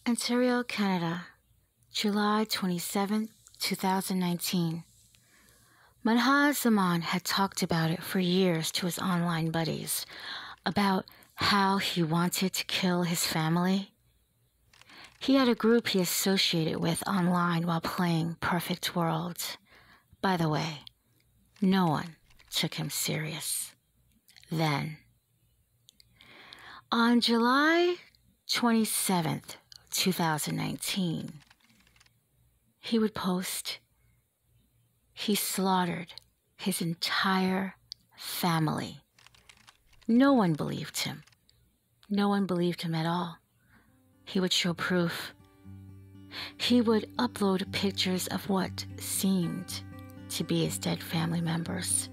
Ontario, Canada, July 27, 2019. Menhaz Zaman had talked about it for years to his online buddies, about how he wanted to kill his family. He had a group he associated with online while playing Perfect World. By the way, no one took him serious then. On July 27th, 2019, he would post, "He slaughtered his entire family." No one believed him. No one believed him at all. He would show proof. He would upload pictures of what seemed to be his dead family members.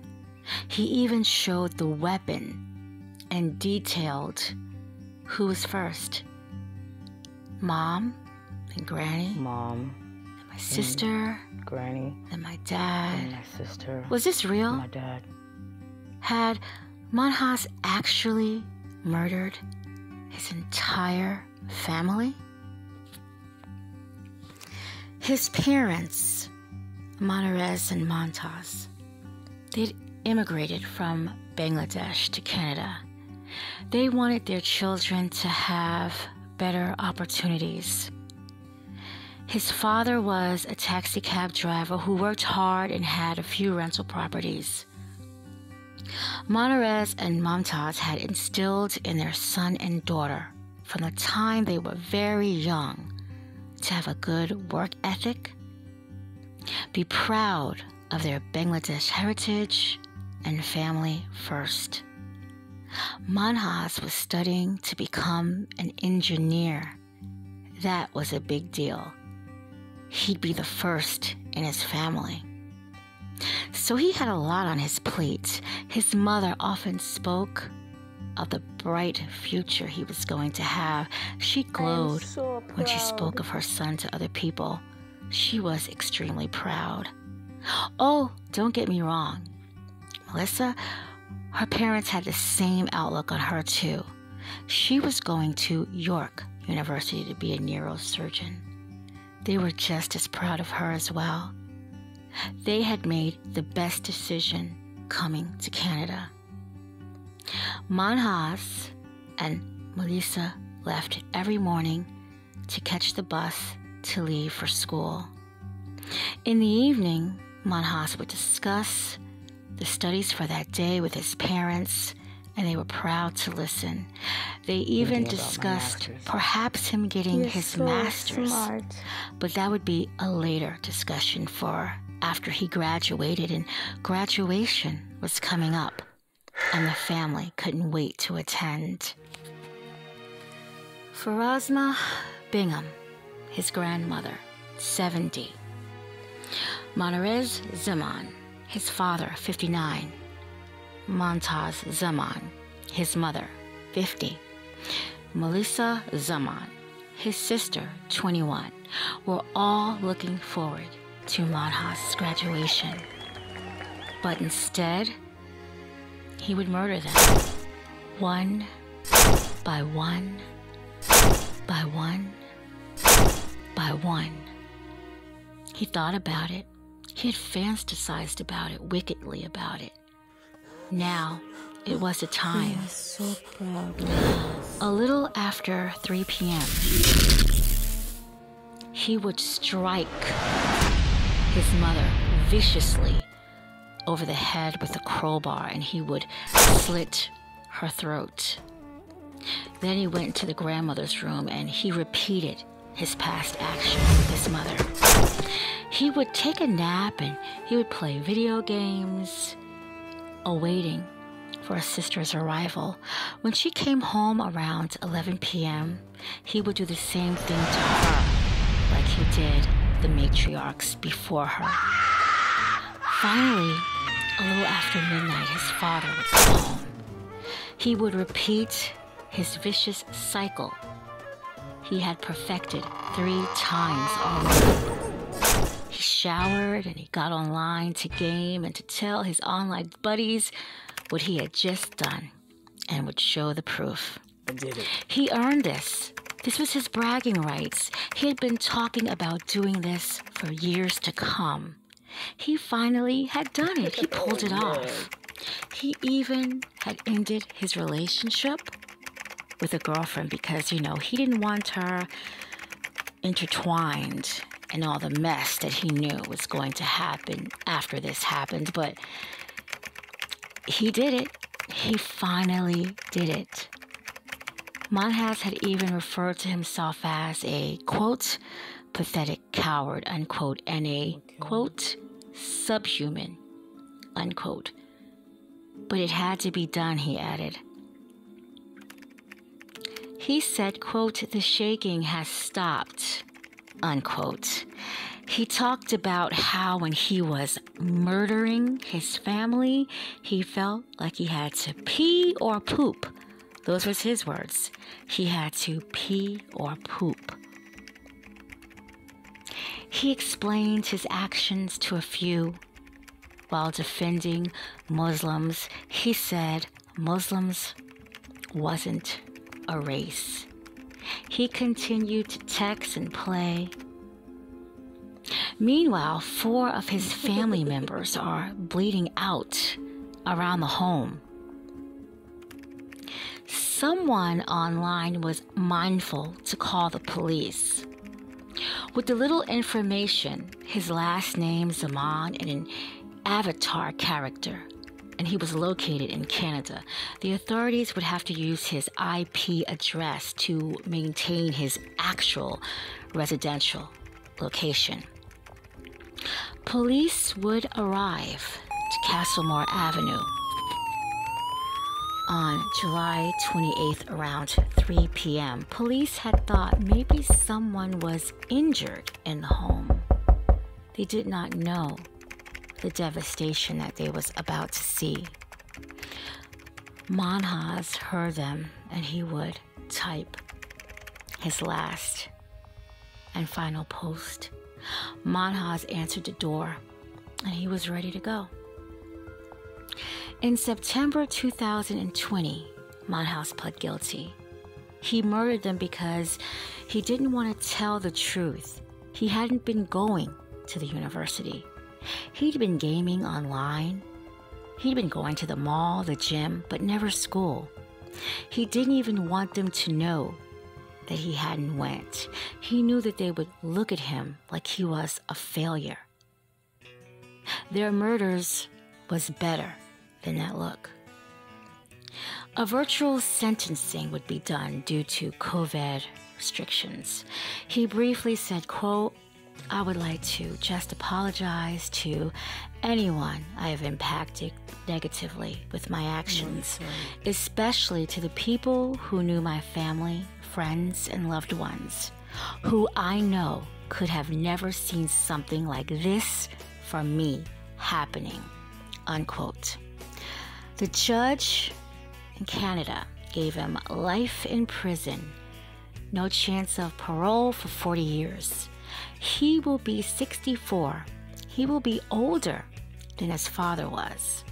He even showed the weapon and detailed who was first. Mom, then Granny. Mom. Then my sister. Granny. Then my dad. And my sister. Was this real? My dad. Had Menhaz actually murdered his entire family? His parents, Menhaz and Menhaz, they'd immigrated from Bangladesh to Canada. They wanted their children to have better opportunities. His father was a taxi cab driver who worked hard and had a few rental properties. Menhaz and Menhaz had instilled in their son and daughter from the time they were very young to have a good work ethic, be proud of their Bangladesh heritage, and family first. Menhaz was studying to become an engineer. That was a big deal. He'd be the first in his family. So he had a lot on his plate. His mother often spoke of the bright future he was going to have. She glowed when she spoke of her son to other people. She was extremely proud. Oh, don't get me wrong. Melissa, her parents had the same outlook on her too. She was going to York University to be a neurosurgeon. They were just as proud of her as well. They had made the best decision coming to Canada. Menhaz and Melissa left every morning to catch the bus to leave for school. In the evening, Menhaz would discuss the studies for that day with his parents, and they were proud to listen. They even discussed perhaps him getting his master's, smart. but that would be a later discussion for after he graduated, and graduation was coming up, and the family couldn't wait to attend. For Rosma Bingham, his grandmother, 70. Menhaz Zaman, his father, 59. Menhaz Zaman, his mother, 50. Melissa Zaman, his sister, 21, were all looking forward to Menhaz's graduation. But instead, he would murder them, one by one, by one, by one. He thought about it. He had fantasized about it, wickedly about it. Now, it was the time. I'm so proud. A little after 3 p.m., he would strike his mother viciously over the head with a crowbar, and he would slit her throat. Then he went into the grandmother's room and he repeated his past actions with his mother. He would take a nap and he would play video games, awaiting for his sister's arrival. When she came home around 11 p.m., he would do the same thing to her like he did the matriarchs before her. Finally, a little after midnight, his father would come home. He would repeat his vicious cycle he had perfected 3 times already. He showered and he got online to game and to tell his online buddies what he had just done and would show the proof. I did it. He earned this This was his bragging rights. He had been talking about doing this for years to come. He finally had done it. He pulled it off. He even had ended his relationship with a girlfriend because, he didn't want her intertwined in all the mess that he knew was going to happen after this happened. But he did it. He finally did it. Menhaz had even referred to himself as a, quote, pathetic coward, unquote, and a, quote, subhuman, unquote. But it had to be done, he added. He said, quote, the shaking has stopped, unquote. He talked about how when he was murdering his family, he felt like he had to pee or poop. Those were his words. He had to pee or poop. He explained his actions to a few. While defending Muslims, he said Muslims wasn't a race. He continued to text and play. Meanwhile, 4 of his family members are bleeding out around the home. Someone online was mindful to call the police. With the little information, his last name, Zaman, and an avatar character, and he was located in Canada, the authorities would have to use his IP address to maintain his actual residential location. Police would arrive to Castlemore Avenue on July 28th around 3 p.m. Police had thought maybe someone was injured in the home. They did not know the devastation that they was about to see. Menhaz heard them, and he would type his last and final post. Menhaz answered the door, and he was ready to go. In September 2020, Menhaz pled guilty. He murdered them because he didn't want to tell the truth. He hadn't been going to the university. He'd been gaming online. He'd been going to the mall, the gym, but never school. He didn't even want them to know that he hadn't went. He knew that they would look at him like he was a failure. Their murders was better than that look. A virtual sentencing would be done due to COVID restrictions. He briefly said, quote, I would like to just apologize to anyone I have impacted negatively with my actions, especially to the people who knew my family, friends, and loved ones, who I know could have never seen something like this from me happening, unquote. The judge in Canada gave him life in prison, no chance of parole for 40 years. He will be 64. He will be older than his father was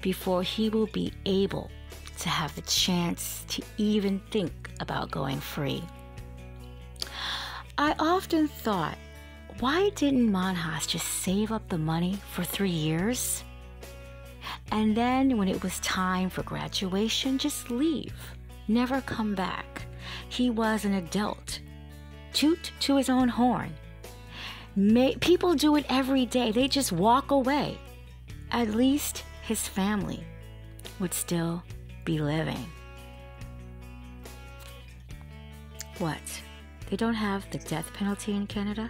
before he will be able to have the chance to even think about going free. I often thought, why didn't Menhaz just save up the money for 3 years? And then when it was time for graduation, just leave, never come back. He was an adult. Toot to his own horn. People do it every day. They just walk away. At least his family would still be living. What? They don't have the death penalty in Canada?